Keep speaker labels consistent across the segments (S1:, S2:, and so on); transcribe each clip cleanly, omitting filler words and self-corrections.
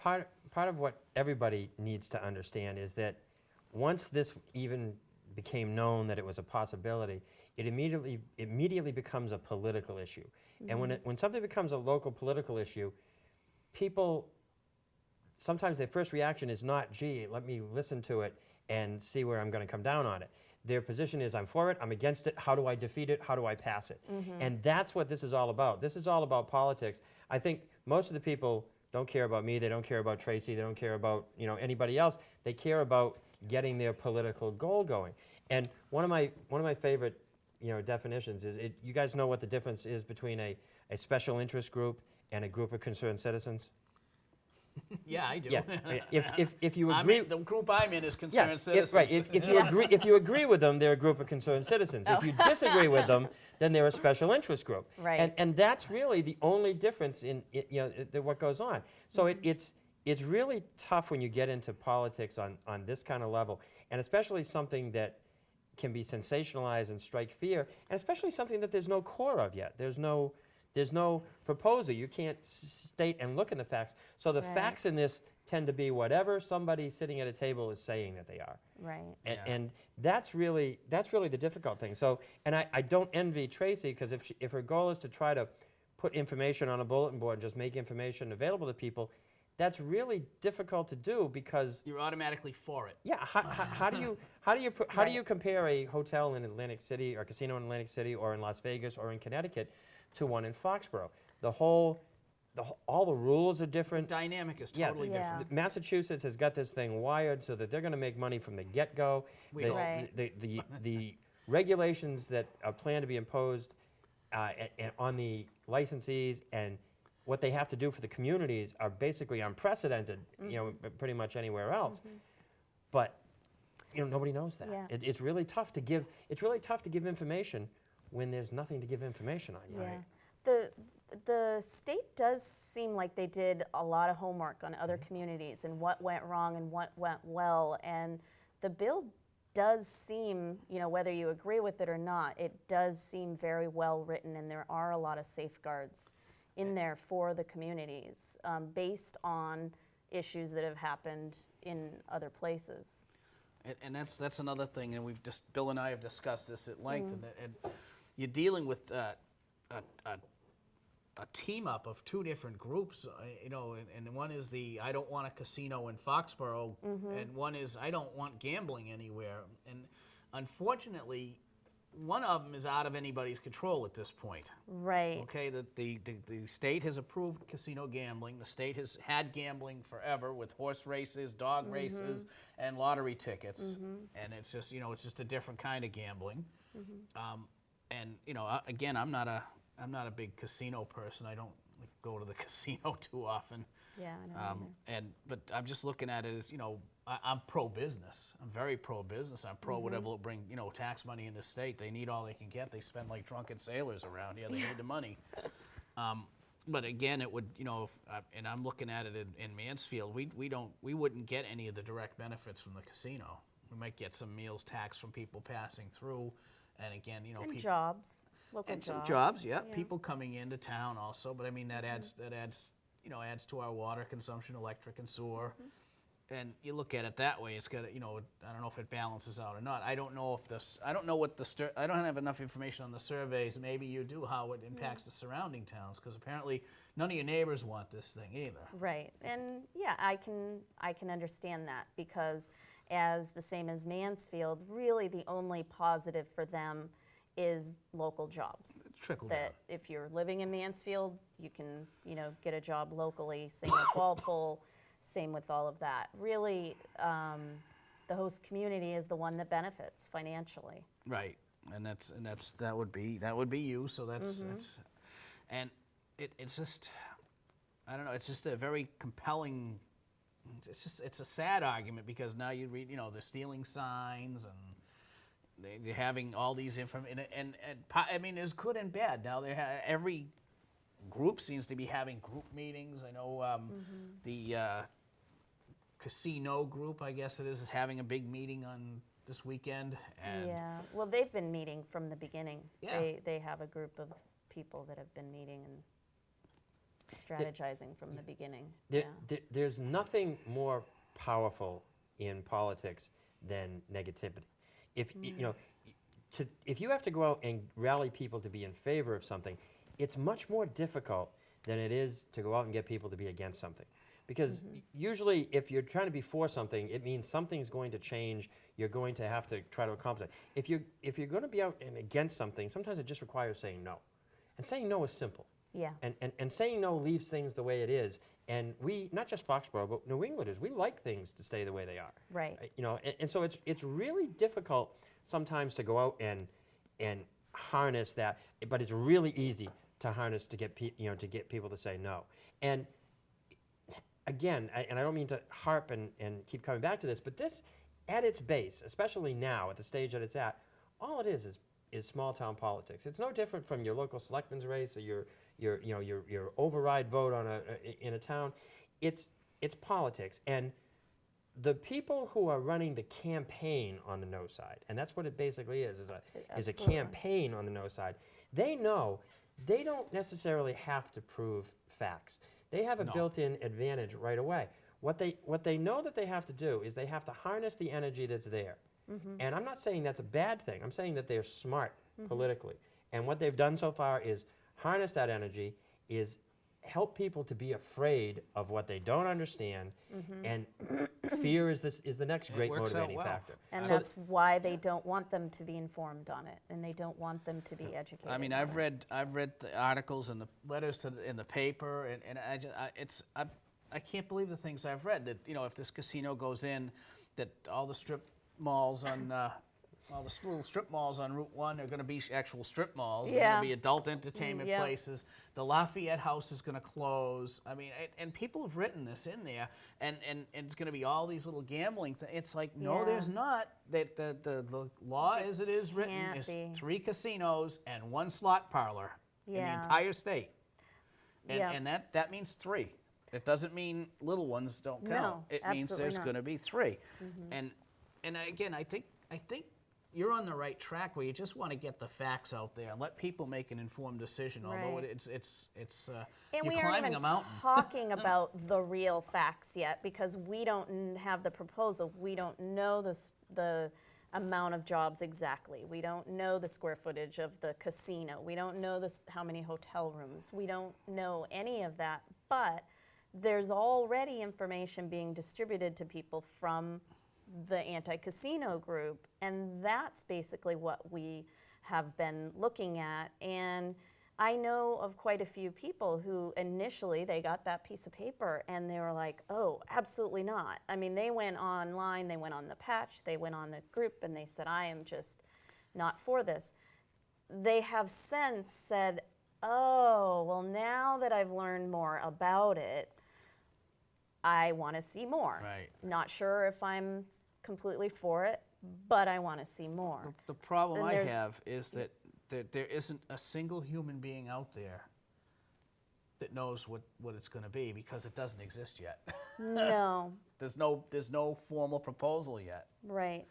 S1: part of what everybody needs to understand is that once this even became known that it was a possibility, it immediately becomes a political issue. And when something becomes a local political issue, people, sometimes their first reaction is not, gee, let me listen to it and see where I'm going to come down on it. Their position is, I'm for it, I'm against it, how do I defeat it, how do I pass it? And that's what this is all about. This is all about politics. I think most of the people don't care about me, they don't care about Traci, they don't care about anybody else. They care about getting their political goal going. And one of my favorite definitions is, you guys know what the difference is between a special interest group and a group of concerned citizens?
S2: Yeah, I do.
S1: Yeah. If you agree,
S2: the group I'm in is concerned citizens.
S1: right. If you agree with them, they're a group of concerned citizens. If you disagree with them, then they're a special interest group.
S3: Right.
S1: And that's really the only difference in what goes on. So it's really tough when you get into politics on this kind of level, and especially something that can be sensationalized and strike fear, and especially something that there's no core of yet. There's no proposal. You can't state and look in the facts. So the facts in this tend to be whatever somebody sitting at a table is saying that they are.
S3: Right.
S1: And that's really the difficult thing. So, and I don't envy Traci, because if her goal is to try to put information on a bulletin board and just make information available to people, that's really difficult to do, because
S2: You're automatically for it.
S1: yeah, how do you compare a hotel in Atlantic City or casino in Atlantic City or in Las Vegas or in Connecticut to one in Foxborough? All the rules are different.
S2: The dynamic is totally different.
S1: Massachusetts has got this thing wired so that they're going to make money from the get-go. The regulations that are planned to be imposed on the licensees and what they have to do for the communities are basically unprecedented, pretty much anywhere else. But nobody knows that.
S3: Yeah.
S1: It's really tough to give. It's really tough to give information when there's nothing to give information on.
S3: Yeah. The state does seem like they did a lot of homework on other communities and what went wrong and what went well. And the bill does seem, whether you agree with it or not, it does seem very well written, and there are a lot of safeguards in there for the communities based on issues that have happened in other places.
S2: And that's another thing, and Bill and I have discussed this at length, and you're dealing with a team up of two different groups, and one is the I don't want a casino in Foxborough, and one is I don't want gambling anywhere. And unfortunately, one of them is out of anybody's control at this point.
S3: Right.
S2: Okay, the state has approved casino gambling. The state has had gambling forever with horse races, dog races, and lottery tickets. And it's just, it's just a different kind of gambling. And again, I'm not a big casino person. I don't go to the casino too often.
S3: Yeah, I know.
S2: But I'm just looking at it as, I'm pro-business. I'm very pro-business. I'm pro whatever will bring, tax money in the state. They need all they can get. They spend like drunken sailors around here. They need the money. But again, it would, and I'm looking at it in Mansfield. We wouldn't get any of the direct benefits from the casino. We might get some meals tax from people passing through, and again,
S3: And
S2: people,
S3: jobs, local
S2: and
S3: jobs.
S2: some jobs, yeah, people coming into town also. But I mean, that adds adds to our water consumption, electric and sewer. And you look at it that way, it's got I don't know if it balances out or not. I don't know if I don't know what I don't have enough information on the surveys. Maybe you do, how it impacts the surrounding towns, because apparently none of your neighbors want this thing either.
S3: Right, and yeah, I can understand that, because as the same as Mansfield, really the only positive for them is local jobs.
S2: Trickle
S3: That
S2: down.
S3: if you're living in Mansfield, you can get a job locally. Same with Walpole. Same with all of that. Really, the host community is the one that benefits financially.
S2: Right, and that would be you. So that's and it's just, I don't know. It's just a very compelling. It's a sad argument, because now you read, they're stealing signs and they're having all these information, and I mean, there's good and bad. Now every group seems to be having group meetings. I know the casino group, I guess it is having a big meeting on this weekend. And
S3: Yeah, well, they've been meeting from the beginning.
S2: Yeah.
S3: They have a group of people that have been meeting, and strategizing from the beginning.
S1: There's nothing more powerful in politics than negativity. If if you have to go out and rally people to be in favor of something, it's much more difficult than it is to go out and get people to be against something. Because usually, if you're trying to be for something, it means something's going to change. You're going to have to try to accomplish it. If you're going to be out and against something, sometimes it just requires saying no. And saying no is simple.
S3: Yeah.
S1: And saying no leaves things the way it is. And we, not just Foxborough, but New Englanders, we like things to stay the way they are.
S3: Right.
S1: And so it's really difficult sometimes to go out and harness that, but it's really easy to harness to get people to say no. And again, and I don't mean to harp and keep coming back to this, but this, at its base, especially now at the stage that it's at, all it is small town politics. It's no different from your local selectmen's race or your override vote in a town. It's politics, and the people who are running the campaign on the no side, and that's what it basically is a
S3: Absolutely.
S1: campaign on the no side. They know they don't necessarily have to prove facts. They have a
S2: No.
S1: built-in advantage right away. What they know that they have to do is they have to harness the energy that's there. And I'm not saying that's a bad thing. I'm saying that they're smart politically. And what they've done so far is harness that energy, is help people to be afraid of what they don't understand, and fear is the next great
S2: works out
S1: motivating
S2: well.
S1: factor.
S3: And
S1: So
S3: that's why they don't want them to be informed on it, and they don't want them to be educated.
S2: I mean,
S3: on
S2: I've
S3: it.
S2: read the articles and the letters in the paper, and I can't believe the things I've read. That if this casino goes in, that all the strip malls on all the little strip malls on Route 1 are going to be actual strip malls. They're
S3: Yeah.
S2: going to be adult entertainment
S3: Yep.
S2: places. The Lafayette House is going to close. I mean, and people have written this in there, and it's going to be all these little gambling things. It's like, no,
S3: Yeah.
S2: there's not. That the law as it is written
S3: Can't
S2: is
S3: be.
S2: 3 casinos and 1 slot parlor in the
S3: Yeah.
S2: entire state. And,
S3: Yeah.
S2: and that means 3. It doesn't mean little ones don't count.
S3: No,
S2: It means
S3: absolutely
S2: there's
S3: not.
S2: going to be 3. And again, I think you're on the right track where you just want to get the facts out there and let people make an informed decision. Although
S3: Right.
S2: it's
S3: And
S2: you're
S3: we aren't
S2: climbing
S3: even
S2: a mountain.
S3: talking about the real facts yet, because we don't have the proposal. We don't know the amount of jobs exactly. We don't know the square footage of the casino. We don't know how many hotel rooms. We don't know any of that. But there's already information being distributed to people from the anti-casino group, and that's basically what we have been looking at. And I know of quite a few people who initially they got that piece of paper and they were like, oh, absolutely not. I mean, they went online, they went on the patch, they went on the group, and they said, I am just not for this. They have since said, oh, well, now that I've learned more about it, I want to see more.
S2: Right.
S3: Not sure if I'm completely for it, but I want to see more.
S2: The problem
S3: And
S2: I
S3: there's-
S2: have is that there isn't a single human being out there that knows what it's going to be, because it doesn't exist yet.
S3: No,
S2: There's no formal proposal yet.
S3: right.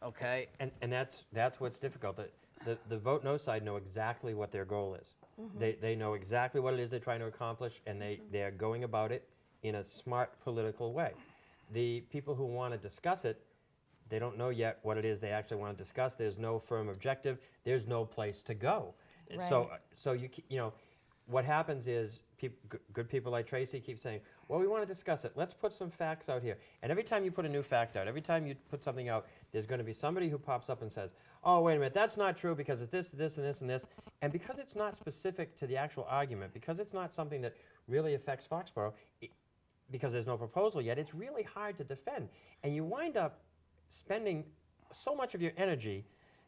S2: Okay.
S1: And that's what's difficult. The vote no side know exactly what their goal is. They know exactly what it is they're trying to accomplish, and they're going about it in a smart political way. The people who want to discuss it, they don't know yet what it is they actually want to discuss. There's no firm objective. There's no place to go. So what happens is good people like Traci keep saying, well, we want to discuss it. Let's put some facts out here. And every time you put a new fact out, every time you put something out, there's going to be somebody who pops up and says, oh, wait a minute, that's not true because it's this, this, and this, and this. And because it's not specific to the actual argument, because it's not something that really affects Foxborough, because there's no proposal yet, it's really hard to defend. And you wind up spending so much of your energy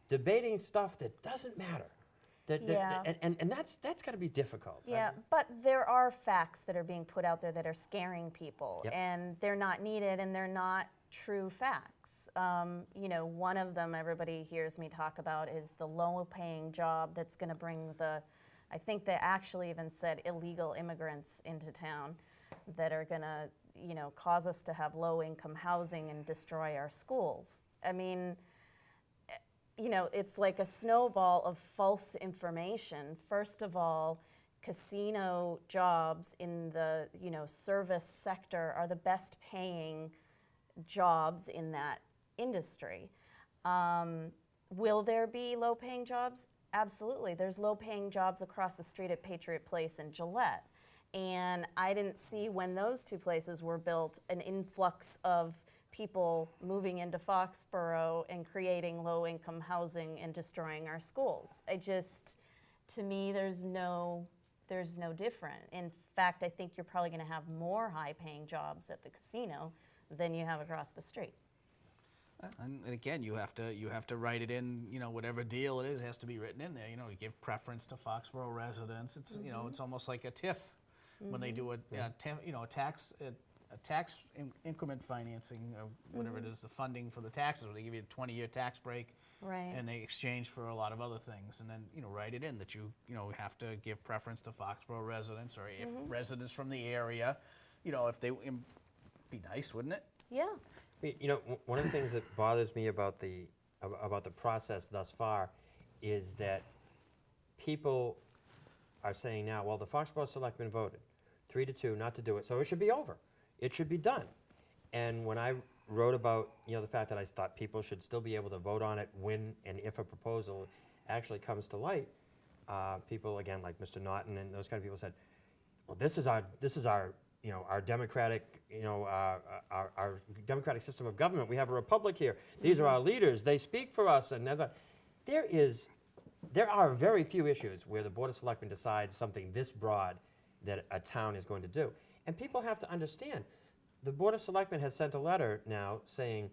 S1: debating stuff that doesn't matter.
S3: Yeah.
S1: And that's got to be difficult.
S3: Yeah, but there are facts that are being put out there that are scaring people,
S1: Yep.
S3: and they're not needed, and they're not true facts. One of them everybody hears me talk about is the low-paying job that's going to bring I think they actually even said illegal immigrants into town that are going to, cause us to have low-income housing and destroy our schools. I mean, it's like a snowball of false information. First of all, casino jobs in the, service sector are the best paying jobs in that industry. Will there be low paying jobs? Absolutely. There's low paying jobs across the street at Patriot Place and Gillette. And I didn't see, when those two places were built, an influx of people moving into Foxborough and creating low-income housing and destroying our schools. To me, there's no different. In fact, I think you're probably going to have more high-paying jobs at the casino than you have across the street.
S2: And again, you have to write it in. Whatever deal it is has to be written in there. To give preference to Foxborough residents. It's it's almost like a TIF when they do a tax increment financing or whatever it is, the funding for the taxes. Where they give you a 20-year tax break,
S3: Right.
S2: and they exchange for a lot of other things. And then write it in that you have to give preference to Foxborough residents, or if residents from the area, if they be nice, wouldn't it?
S3: Yeah.
S1: One of the things that bothers me about the process thus far is that people are saying now, well, the Foxborough Selectmen voted 3-2 not to do it, so it should be over. It should be done. And when I wrote about the fact that I thought people should still be able to vote on it when and if a proposal actually comes to light, people again like Mr. Naughton and those kind of people said, well, this is our our democratic our democratic system of government. We have a republic here. These are our leaders. They speak for us. And there are very few issues where the Board of Selectmen decides something this broad that a town is going to do. And people have to understand, the Board of Selectmen has sent a letter now saying,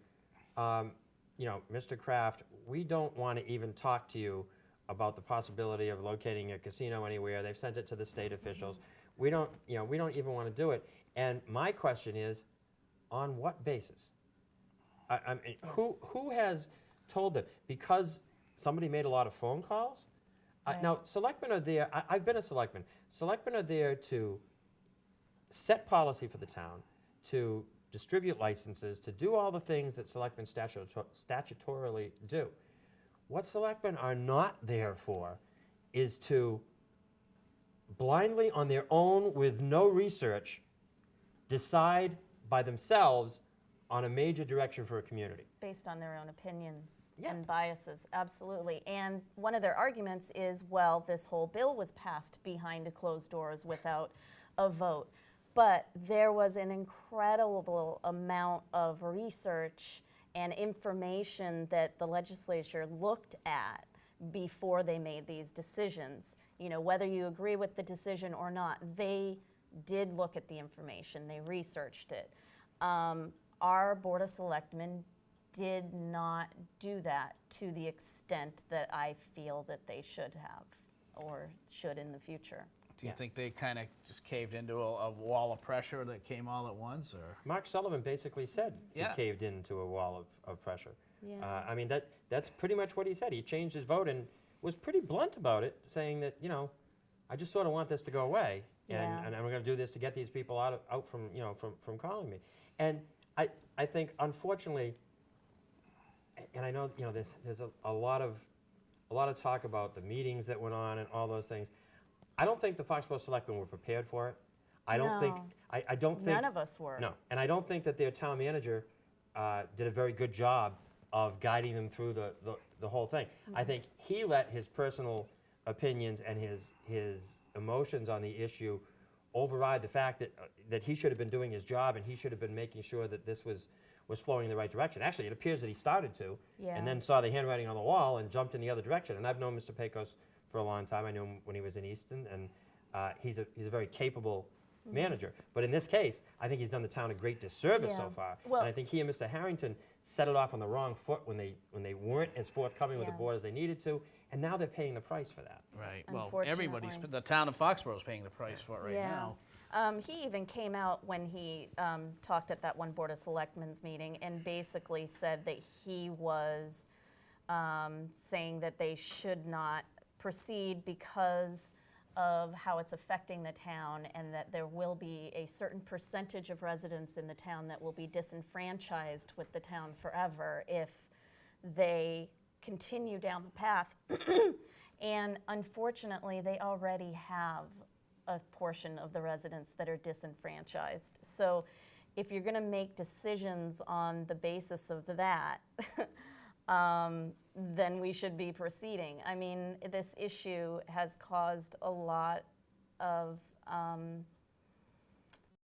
S1: Mr. Kraft, we don't want to even talk to you about the possibility of locating a casino anywhere. They've sent it to the state officials. We don't even want to do it. And my question is, on what basis? I mean, who has told them? Because somebody made a lot of phone calls?
S3: Right.
S1: Now, selectmen are there. I've been a selectman. Selectmen are there to set policy for the town, to distribute licenses, to do all the things that selectmen statutorily do. What selectmen are not there for is to blindly, on their own, with no research, decide by themselves on a major direction for a community.
S3: Based on their own opinions
S1: Yeah.
S3: and biases, absolutely. And one of their arguments is, well, this whole bill was passed behind closed doors without a vote. But there was an incredible amount of research and information that the legislature looked at before they made these decisions. Whether you agree with the decision or not, they did look at the information, they researched it. Our Board of Selectmen did not do that to the extent that I feel that they should have or should in the future.
S2: Do you think they kind of just caved into a wall of pressure that came all at once, or?
S1: Mark Sullivan basically said
S2: Yeah.
S1: he caved into a wall of pressure.
S3: Yeah.
S1: I mean, that's pretty much what he said. He changed his vote and was pretty blunt about it, saying that, I just sort of want this to go away,
S3: Yeah.
S1: and I'm going to do this to get these people out from calling me. And I think, unfortunately, and I know there's a lot of talk about the meetings that went on and all those things. I don't think the Foxborough Selectmen were prepared for it. I don't think.
S3: No.
S1: I don't think.
S3: None of us were.
S1: No, and I don't think that their town manager did a very good job of guiding them through the whole thing. I think he let his personal opinions and his emotions on the issue override the fact that he should have been doing his job and he should have been making sure that this was flowing in the right direction. Actually, it appears that he started to,
S3: Yeah.
S1: and then saw the handwriting on the wall and jumped in the other direction. And I've known Mr. Pecos for a long time. I knew him when he was in Easton, and he's a very capable manager. But in this case, I think he's done the town a great disservice
S3: Yeah.
S1: so far.
S3: Well-
S1: and I think he and Mr. Harrington set it off on the wrong foot when they weren't as forthcoming with the
S3: Yeah.
S1: board as they needed to, and now they're paying the price for that.
S2: Right. Well,
S3: Unfortunately.
S2: the town of Foxborough is paying the price for it right now.
S3: He even came out when he talked at that one Board of Selectmen's meeting and basically said that he was saying that they should not proceed because of how it's affecting the town, and that there will be a certain percentage of residents in the town that will be disenfranchised with the town forever if they continue down the path. And unfortunately, they already have a portion of the residents that are disenfranchised. So if you're going to make decisions on the basis of that, then we should be proceeding. I mean, this issue has caused a lot of